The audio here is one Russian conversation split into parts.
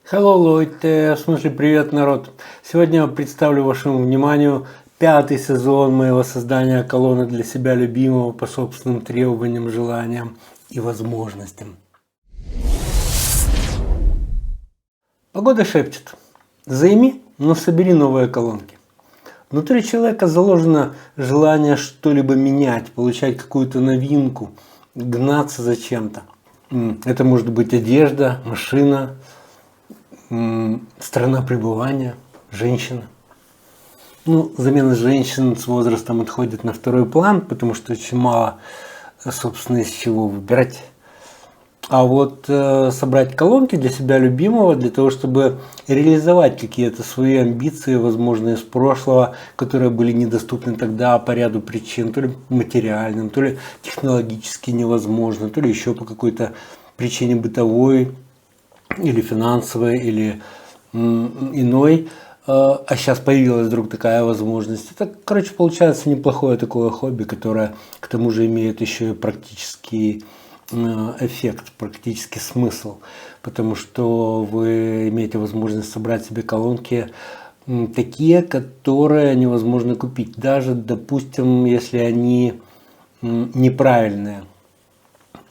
Hello, Leute, в смысле привет, народ. Сегодня я представлю вашему вниманию 5-й сезон моего создания колонны для себя любимого по собственным требованиям, желаниям и возможностям. Погода шепчет: займи, но собери новые колонки. Внутри человека заложено желание что-либо менять, получать какую-то новинку, гнаться за чем-то. Это может быть одежда, машина, страна пребывания, женщина. Замена женщин с возрастом отходит на второй план, потому что очень мало, собственно, из чего выбирать. А вот собрать колонки для себя любимого, для того, чтобы реализовать какие-то свои амбиции, возможно, из прошлого, которые были недоступны тогда по ряду причин, то ли материальным, то ли технологически невозможно, то ли еще по какой-то причине бытовой, или финансовой, или иной, а сейчас появилась вдруг такая возможность. Это, короче, получается неплохое такое хобби, которое к тому же имеет еще и практический эффект, практический смысл, потому что вы имеете возможность собрать себе колонки такие, которые невозможно купить, даже, допустим, если они неправильные.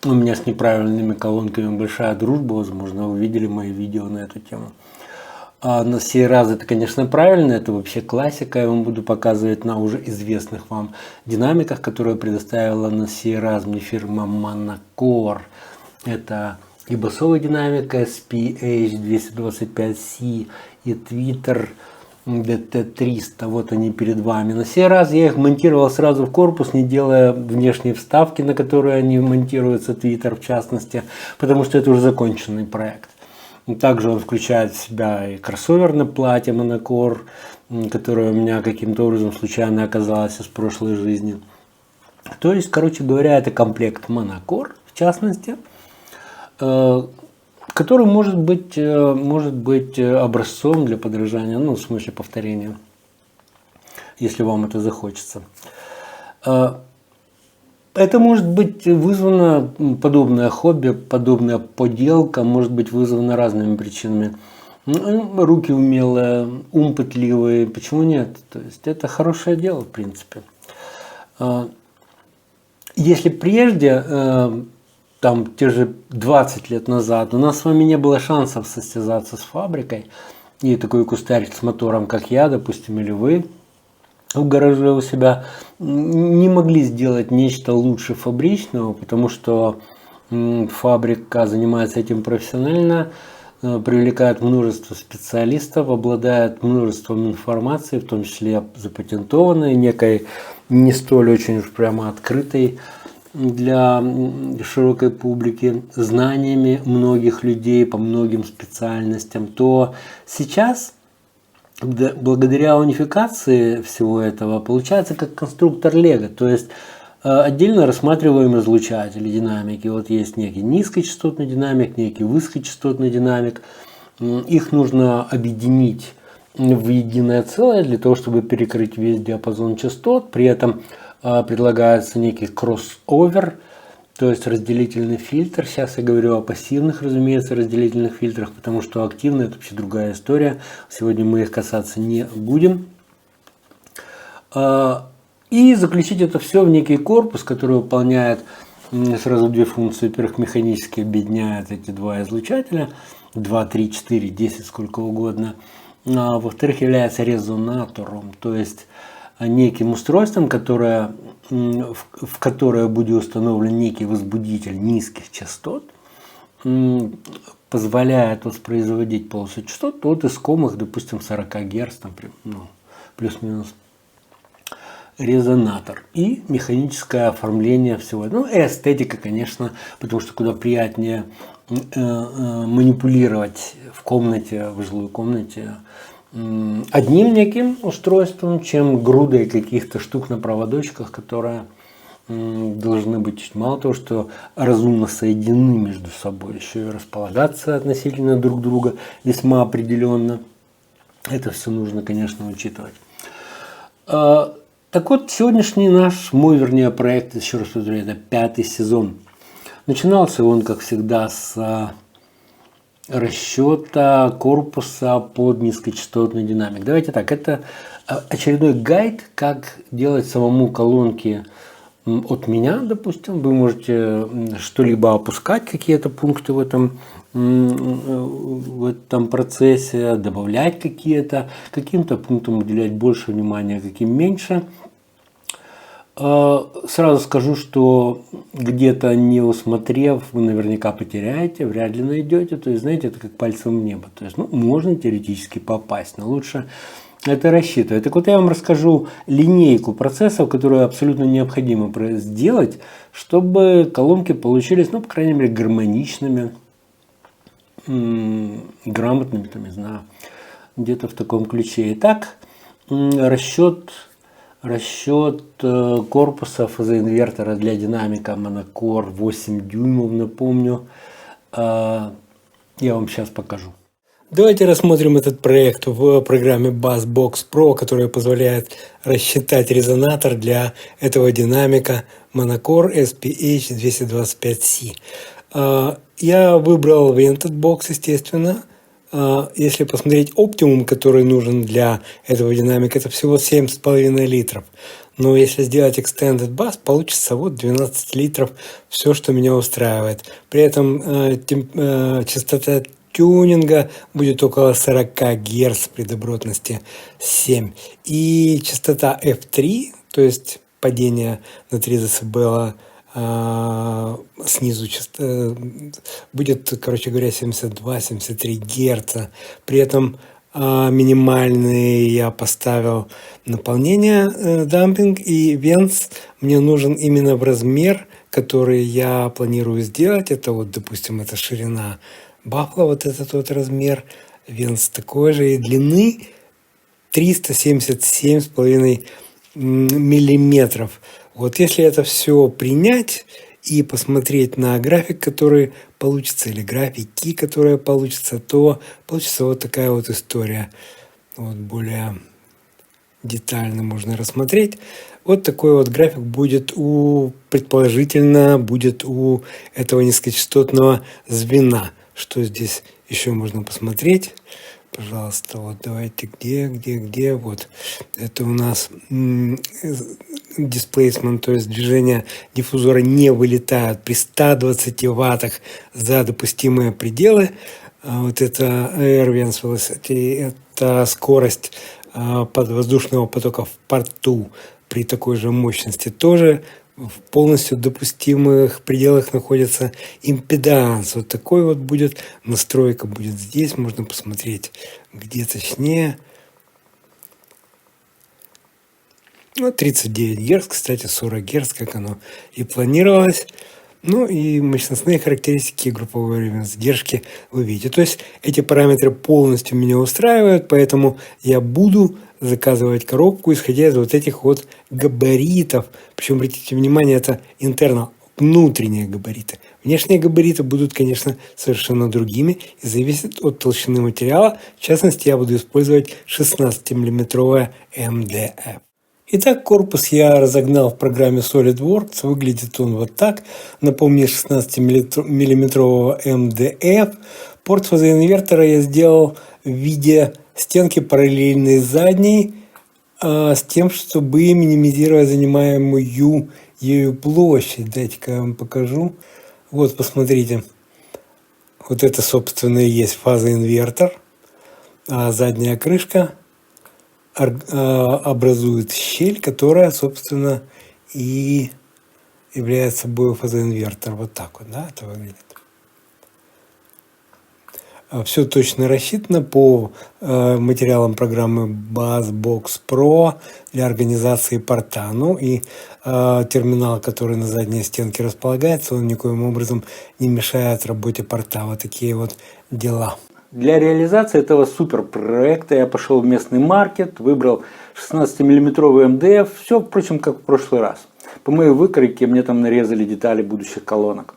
У меня с неправильными колонками большая дружба, возможно, вы видели мои видео на эту тему. А на сей раз это, конечно, правильно, это вообще классика, я вам буду показывать на уже известных вам динамиках, которые предоставила на сей раз мне фирма Monocore. Это и басовая динамика SPH225C, и Twitter DT300, вот они перед вами. На сей раз я их монтировал сразу в корпус, не делая внешние вставки, на которые они монтируются, Twitter в частности, потому что это уже законченный проект. Также он включает в себя и кроссовер на плате Monocore, которое у меня каким-то образом случайно оказалось из прошлой жизни. То есть, короче говоря, это комплект Monocore, в частности, который может быть образцом для подражания, в смысле повторения, если вам это захочется. Это может быть вызвано, подобное хобби, подобная поделка может быть вызвана разными причинами. Руки умелые, ум пытливый, почему нет? То есть это хорошее дело, в принципе. Если прежде, там те же 20 лет назад, у нас с вами не было шансов состязаться с фабрикой, и такой кустарь с мотором, как я, допустим, или вы, в гараже у себя, не могли сделать нечто лучше фабричного, потому что фабрика занимается этим профессионально, привлекает множество специалистов, обладает множеством информации, в том числе запатентованной, некой не столь очень уж прямо открытой для широкой публики, знаниями многих людей по многим специальностям, то сейчас, благодаря унификации всего этого, получается как конструктор Лего. То есть отдельно рассматриваем излучатели динамики. Вот есть некий низкочастотный динамик, некий высокочастотный динамик. Их нужно объединить в единое целое для того, чтобы перекрыть весь диапазон частот. При этом предлагается некий кроссовер, то есть разделительный фильтр. Сейчас я говорю о пассивных, разумеется, разделительных фильтрах, потому что активные — это вообще другая история. Сегодня мы их касаться не будем. И заключить это все в некий корпус, который выполняет сразу две функции. Во-первых, механически объединяет эти два излучателя, 2, 3, 4, 10, сколько угодно. А во-вторых, является резонатором, то есть неким устройством, в которое будет установлен некий возбудитель низких частот, позволяет воспроизводить полосу частот от искомых, допустим, 40 Гц, плюс-минус, резонатор и механическое оформление всего. И эстетика, конечно, потому что куда приятнее манипулировать в комнате, в жилой комнате, одним неким устройством, чем грудой каких-то штук на проводочках, которые должны быть мало того, что разумно соединены между собой, еще и располагаться относительно друг друга весьма определенно. Это все нужно, конечно, учитывать. Так вот, сегодняшний мой проект, еще раз повторяю, это 5-й сезон. Начинался он, как всегда, с расчета корпуса под низкочастотный динамик. Давайте так, это очередной гайд, как делать самому колонки от меня, допустим. Вы можете что-либо опускать, какие-то пункты в этом процессе, добавлять какие-то, каким-то пунктам уделять больше внимания, каким меньше. Сразу скажу, что где-то не усмотрев, вы наверняка потеряете, вряд ли найдете. То есть, знаете, это как пальцем в небо. То есть, можно теоретически попасть, но лучше это рассчитывать. Так вот, я вам расскажу линейку процессов, которые абсолютно необходимо сделать, чтобы колонки получились, по крайней мере, гармоничными, грамотными, не знаю, где-то в таком ключе. Итак, расчет корпуса фазоинвертора для динамика Monocore 8 дюймов, напомню, я вам сейчас покажу. Давайте рассмотрим этот проект в программе BassBox Pro, которая позволяет рассчитать резонатор для этого динамика Monocore SPH225C. Я выбрал Vented Box, естественно. Если посмотреть оптимум, который нужен для этого динамика, это всего 7,5 литров. Но если сделать Extended Bass, получится 12 литров, все, что меня устраивает. При этом частота тюнинга будет около 40 Гц при добротности 7. И частота F3, то есть падение на 3 дБ снизу будет, 72-73 Гц. При этом минимальный я поставил наполнение, дампинг, и венс мне нужен именно в размер, который я планирую сделать. Это допустим, это ширина бафла, этот размер. Венс такой же, и длины 377,5 миллиметров. Если это все принять и посмотреть на график, который получится, или графики, которые получатся, то получится такая история. Более детально можно рассмотреть. Такой график будет предположительно будет у этого низкочастотного звена. Что здесь еще можно посмотреть? Пожалуйста, давайте, где? Это у нас displacement, то есть движение диффузора не вылетают при 120 ваттах за допустимые пределы. Это Air Vents Velocity, это скорость воздушного потока в порту при такой же мощности. Тоже в полностью допустимых пределах находится импеданс. Такой будет настройка будет здесь. Можно посмотреть, где точнее. 39 Гц, кстати, 40 Гц, как оно и планировалось. И мощностные характеристики групповой уровень задержки вы видите. То есть эти параметры полностью меня устраивают, поэтому я буду заказывать коробку, исходя из этих габаритов. Причем, обратите внимание, это интерно внутренние габариты. Внешние габариты будут, конечно, совершенно другими и зависят от толщины материала. В частности, я буду использовать 16-мм MDF. Итак, корпус я разогнал в программе SolidWorks. Выглядит он так. Напомню, 16-мм MDF. Порт фазоинвертора я сделал в виде стенки параллельной задней, с тем, чтобы минимизировать занимаемую ею площадь. Дайте-ка я вам покажу. Посмотрите. Это, собственно, и есть фазоинвертор. А задняя крышка образует щель, которая, собственно, и является собой фазоинвертор. Так это выглядит. Все точно рассчитано по материалам программы BassBox Pro для организации порта. И терминал, который на задней стенке располагается, он никоим образом не мешает работе порта. Такие дела. Для реализации этого суперпроекта я пошел в местный маркет, выбрал 16-мм МДФ. Все, впрочем, как в прошлый раз. По моей выкройке мне там нарезали детали будущих колонок.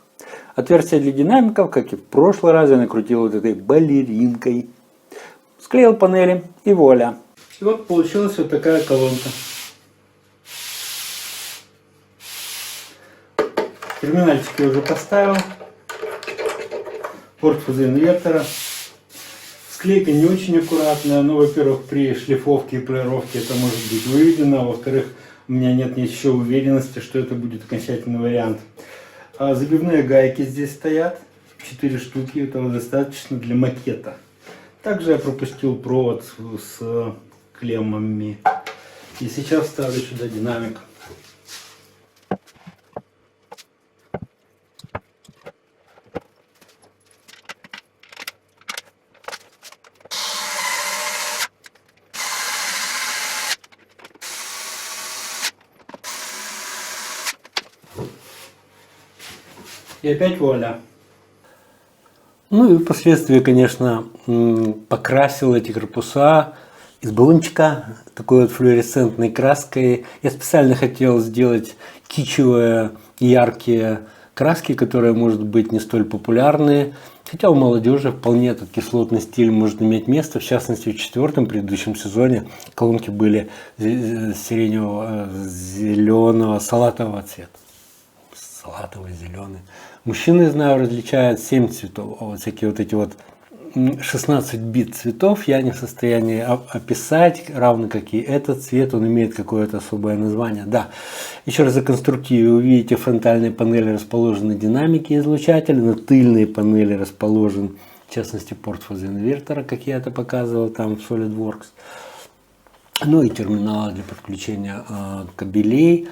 Отверстие для динамиков, как и в прошлый раз, я накрутил этой балеринкой. Склеил панели и вуаля. И получилась такая колонка. Терминальчик я уже поставил. порт фазоинвертора. Склейка не очень аккуратная, но, во-первых, при шлифовке и полировке это может быть выведено, во-вторых, у меня нет еще уверенности, что это будет окончательный вариант. Забивные гайки здесь стоят, 4 штуки, этого достаточно для макета. Также я пропустил провод с клеммами. И сейчас ставлю сюда динамик. И опять вуаля. Ну и впоследствии, конечно, покрасил эти корпуса из баллончика такой вот флуоресцентной краской. Я специально хотел сделать кичевые, яркие краски, которые, может быть, не столь популярные. Хотя у молодежи вполне этот кислотный стиль может иметь место. В частности, в четвертом предыдущем сезоне колонки были сиреневого, зеленого, салатового цвета. Салатовый, зеленый. Мужчины, знаю, различают 7 цветов, а вот всякие вот эти вот 16 бит цветов я не в состоянии описать, равно как и этот цвет, он имеет какое-то особое название. Да, еще раз о конструктиве. Вы видите, в фронтальной панели расположены динамики и излучатели, на тыльной панели расположен, в частности, порт фазоинвертора, как я это показывал там в SolidWorks. Ну и терминалы для подключения кабелей.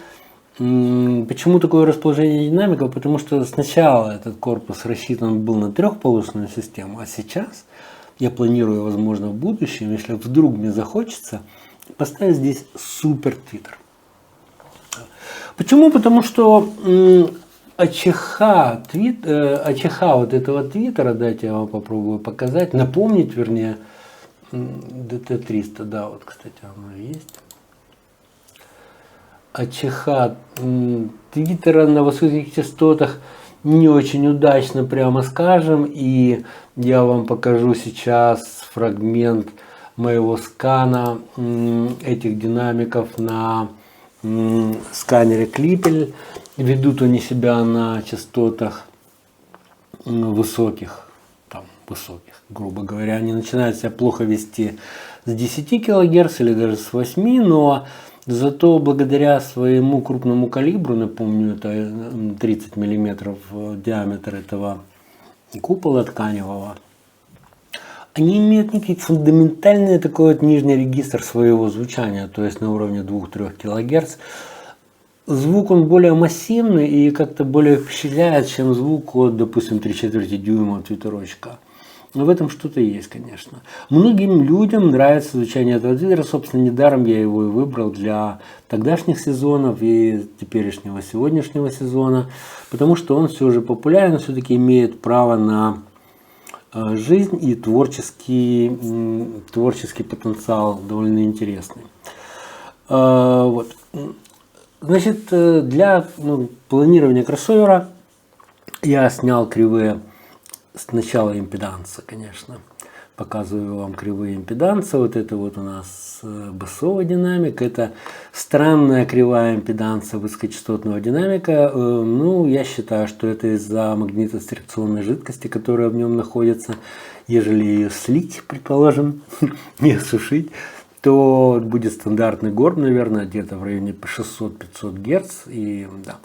Почему такое расположение динамиков? Потому что сначала этот корпус рассчитан был на трехполосную систему, а сейчас я планирую, возможно, в будущем, если вдруг мне захочется, поставить здесь супер твиттер. Почему? Потому что АЧХ вот этого твиттера, дайте я вам попробую показать, напомнить, вернее, DT300, да, вот, кстати, оно есть. АЧХ твиттера на высоких частотах не очень удачно, прямо скажем, и я вам покажу сейчас фрагмент моего скана этих динамиков на сканере Клиппель. Ведут они себя на частотах высоких, грубо говоря, они начинают себя плохо вести с 10 кГц или даже с 8, но зато благодаря своему крупному калибру, напомню, это 30 мм диаметр этого купола тканевого, они имеют некий фундаментальный такой вот нижний регистр своего звучания, то есть на уровне 2-3 кГц. Звук он более массивный и как-то более впечатляет, чем звук от, допустим, 3/4 дюйма твиттерочка. Но в этом что-то есть, конечно. Многим людям нравится звучание этого твиттера. Собственно, недаром я его и выбрал для тогдашних сезонов и теперешнего, сегодняшнего сезона. Потому что он все же популярен, все-таки имеет право на жизнь и творческий потенциал довольно интересный. Вот. Значит, для планирования кроссовера я снял кривые. Сначала импеданса, конечно. Показываю вам кривые импеданса. Вот это вот у нас басовый динамик. Это странная кривая импеданса высокочастотного динамика. Ну, я считаю, что это из-за магнитострикционной жидкости, которая в нем находится. Ежели ее слить, предположим, и осушить, то будет стандартный горб, наверное, где-то в районе 600-500 Гц. И, да.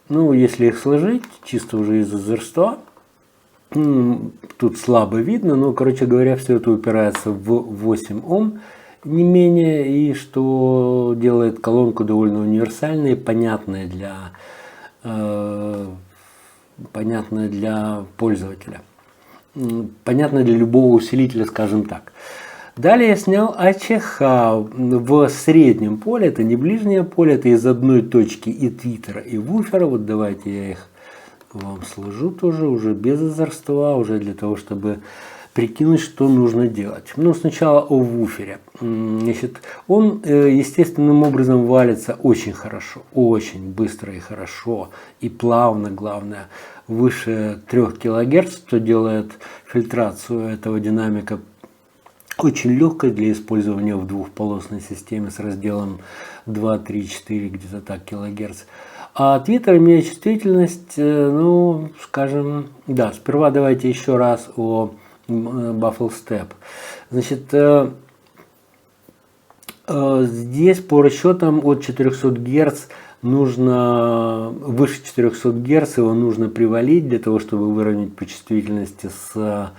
Ну, если их сложить, чисто уже из озорства, тут слабо видно, но, короче говоря, все это упирается в 8 Ом, не менее, и что делает колонку довольно универсальной, понятной для пользователя, понятной для любого усилителя, скажем так. Далее я снял АЧХ в среднем поле, это не ближнее поле, это из одной точки и твиттера, и вуфера. Вот давайте я их вам сложу тоже, уже без озорства, уже для того, чтобы прикинуть, что нужно делать. Ну, сначала о вуфере. Значит, он естественным образом валится очень хорошо, очень быстро и хорошо, и плавно, главное, выше 3 кГц, что делает фильтрацию этого динамика очень легкой для использования в двухполосной системе с разделом 2, 3, 4, где-то так килогерц. А Twitter имеет чувствительность, ну, скажем, да, сперва давайте еще раз о Baffle Step. Значит, здесь по расчетам от 400 Гц нужно, выше 400 Гц его нужно привалить для того, чтобы выровнять по чувствительности с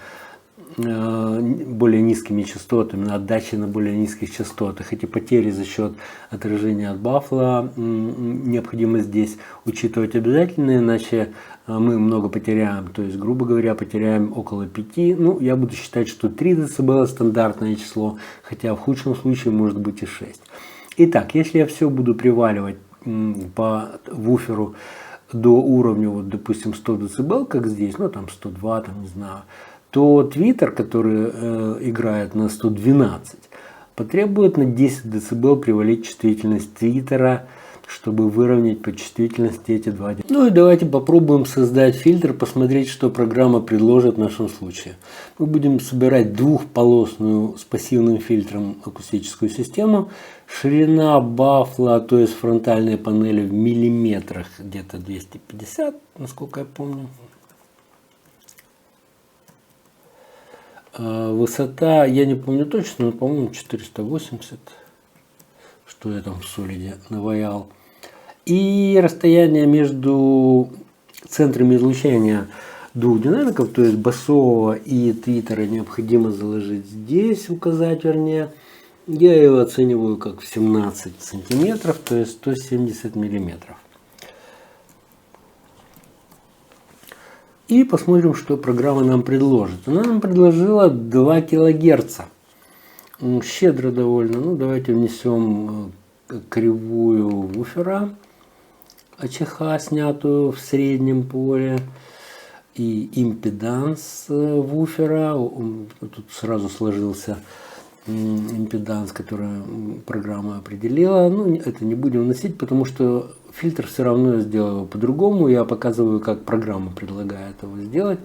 более низкими частотами, на отдаче на более низких частотах. Эти потери за счет отражения от бафла необходимо здесь учитывать обязательно, иначе мы много потеряем. То есть, грубо говоря, потеряем около 5. Ну, я буду считать, что 3 дБ стандартное число, хотя в худшем случае может быть и 6. Итак, если я все буду приваливать по вуферу до уровня, вот, допустим, 100 дБ, как здесь, ну там 102, там, не знаю, то Twitter, который играет на 112, потребует на 10 дБ привалить чувствительность Твиттера, чтобы выровнять по чувствительности эти два. Ну и давайте попробуем создать фильтр, посмотреть, что программа предложит в нашем случае. Мы будем собирать двухполосную с пассивным фильтром акустическую систему. Ширина бафла, то есть фронтальной панели, в миллиметрах где-то 250, насколько я помню. Высота, я не помню точно, но, по-моему, 480, что я там в солиде наваял. И расстояние между центрами излучения двух динамиков, то есть басового и твиттера, необходимо заложить здесь, указать вернее. Я его оцениваю как в 17 сантиметров, то есть 170 миллиметров. И посмотрим, что программа нам предложит. Она нам предложила 2 килогерца. Щедро довольно. Ну, давайте внесем кривую вуфера АЧХ, снятую в среднем поле. И импеданс вуфера. Тут сразу сложился импеданс, который программа определила. Ну, это не будем вносить, потому что фильтр все равно я сделаю по-другому. Я показываю, как программа предлагает его сделать.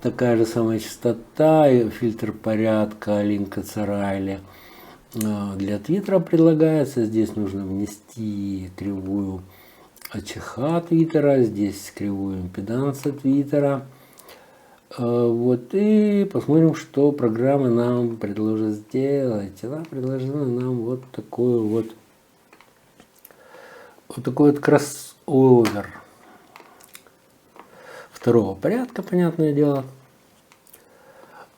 Такая же самая частота, фильтр порядка Линкольнса Райли для Твиттера предлагается. Здесь нужно внести кривую АЧХ Твиттера, здесь кривую импеданса Твиттера. Вот, и посмотрим, что программа нам предложит сделать. Она предложила нам вот такой вот кроссовер второго порядка, понятное дело,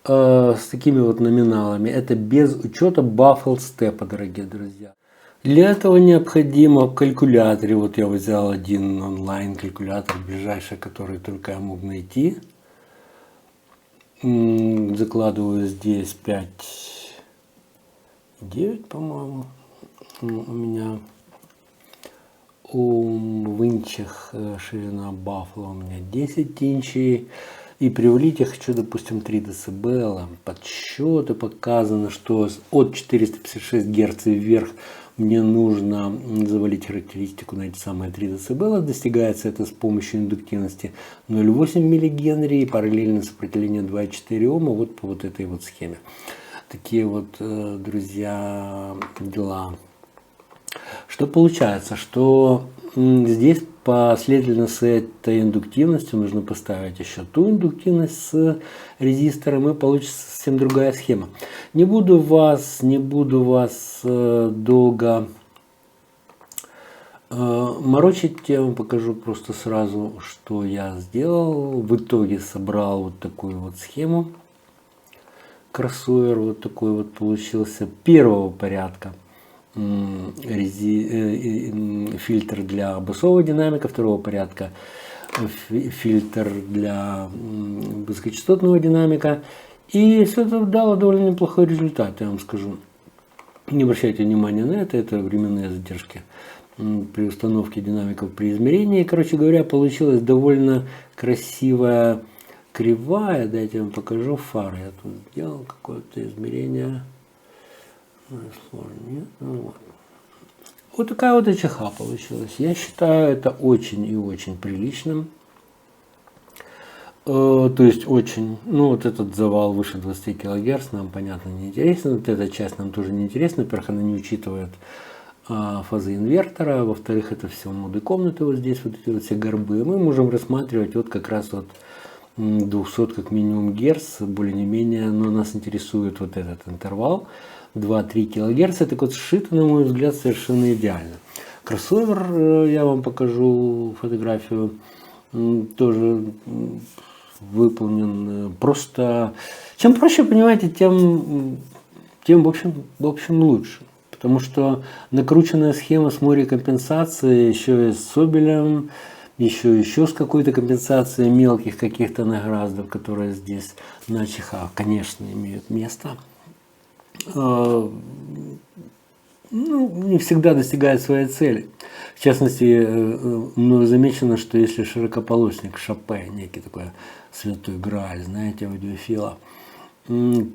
с такими вот номиналами. Это без учета Baffle Step, дорогие друзья. Для этого необходимо в калькуляторе, вот я взял один онлайн калькулятор, ближайший, который только я мог найти. Закладываю здесь 5,9, по-моему, у меня. В инчах ширина бафла у меня 10 инчей. И привалить я хочу, допустим, 3 дБ. Подсчеты показано, что от 456 Гц вверх мне нужно завалить характеристику на эти самые 3 дБ. Достигается это с помощью индуктивности 0,8 миллигенри и параллельно сопротивление 2,4 Ома. Вот по вот этой вот схеме. Такие вот, друзья, дела. Что получается? Что здесь последовательно с этой индуктивностью нужно поставить еще ту индуктивность с резистором, и получится совсем другая схема. Не буду вас долго морочить, я вам покажу просто сразу, что я сделал. В итоге собрал вот такую вот схему. Кроссовер вот такой вот получился первого порядка. Фильтр для басового динамика, второго порядка фильтр для высокочастотного динамика. И все это дало довольно неплохой результат, я вам скажу. Не обращайте внимания на это временные задержки при установке динамиков при измерении. Короче говоря, получилась довольно красивая кривая. Дайте я вам покажу фары. Я тут сделал какое-то измерение. Вот такая вот АЧХ получилась. Я считаю это очень и очень приличным. То есть очень, ну вот этот завал выше 20 кГц нам, понятно, не интересен. Вот эта часть нам тоже не интересна. Во-первых, она не учитывает фазы инвертора, во-вторых, это все моды комнаты, вот здесь вот эти вот все горбы. Мы можем рассматривать вот как раз вот 200 как минимум герц, более не менее, но нас интересует вот этот интервал 2-3 килогерца. Так вот, сшито, на мой взгляд, совершенно идеально. Кроссовер, я вам покажу фотографию, тоже выполнен просто. Чем проще, понимаете, тем в общем лучше. Потому что накрученная схема с морекомпенсацией, еще и с собелем, еще с какой-то компенсацией мелких каких-то награздов, которые здесь на чехах, конечно, имеют место. Не всегда достигает своей цели. В частности, мною замечено, что если широкополосник Шапе, некий такой святой грааль, знаете, аудиофила,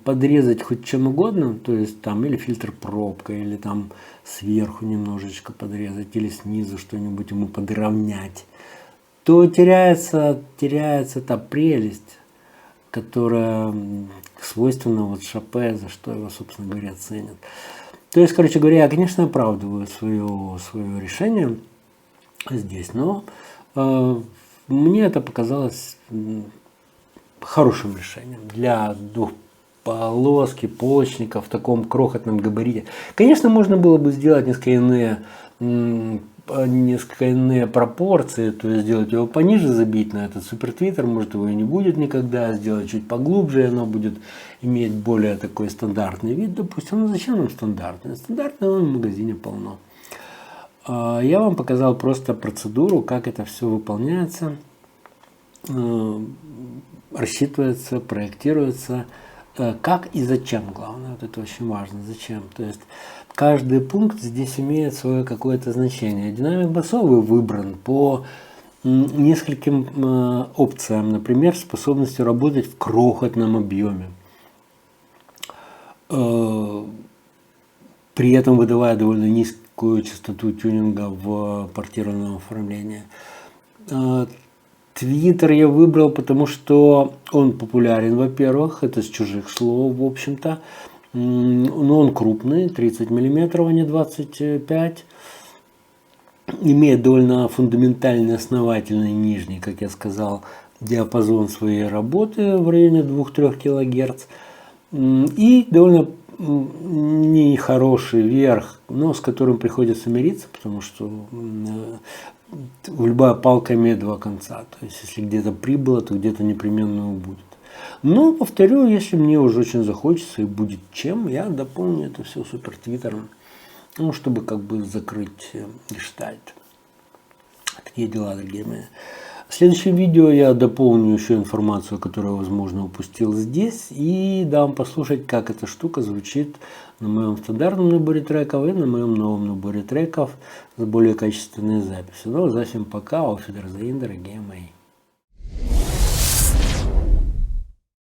подрезать хоть чем угодно, то есть там или фильтр пробка, или там сверху немножечко подрезать, или снизу что-нибудь ему подровнять, то теряется та прелесть, которая свойственна вот Шапе, за что его, собственно говоря, ценят. То есть, короче говоря, я, конечно, оправдываю свое решение здесь, но мне это показалось хорошим решением для двухполоски, полочника в таком крохотном габарите. Конечно, можно было бы сделать несколько иные пропорции, то есть сделать его пониже, забить на этот супертвиттер, может его и не будет никогда, сделать чуть поглубже, и оно будет иметь более такой стандартный вид, допустим. Ну зачем нам стандартный? Стандартного в магазине полно. Я вам показал просто процедуру, как это все выполняется, рассчитывается, проектируется, как и зачем, главное, вот это очень важно, зачем. То есть каждый пункт здесь имеет свое какое-то значение. Динамик басовый выбран по нескольким опциям, например, способностью работать в крохотном объеме, при этом выдавая довольно низкую частоту тюнинга в портированном оформлении. Твиттер я выбрал, потому что он популярен, во-первых, это с чужих слов, в общем-то, но он крупный, 30 мм, а не 25, имеет довольно фундаментальный, основательный нижний, как я сказал, диапазон своей работы в районе 2-3 кГц, и довольно нехороший верх, но с которым приходится мириться, потому что любая палка имеет два конца. То есть, если где-то прибыло, то где-то непременно убудет. Но, повторю, если мне уже очень захочется и будет чем, я дополню это все супертвиттером, ну, чтобы как бы закрыть гештальт. Такие дела, дорогие мои. В следующем видео я дополню еще информацию, которую, возможно, упустил здесь, и дам послушать, как эта штука звучит на моем стандартном наборе треков и на моем новом наборе треков с более качественной записью. Ну, а всем пока, auf Wiedersehen, дорогие мои.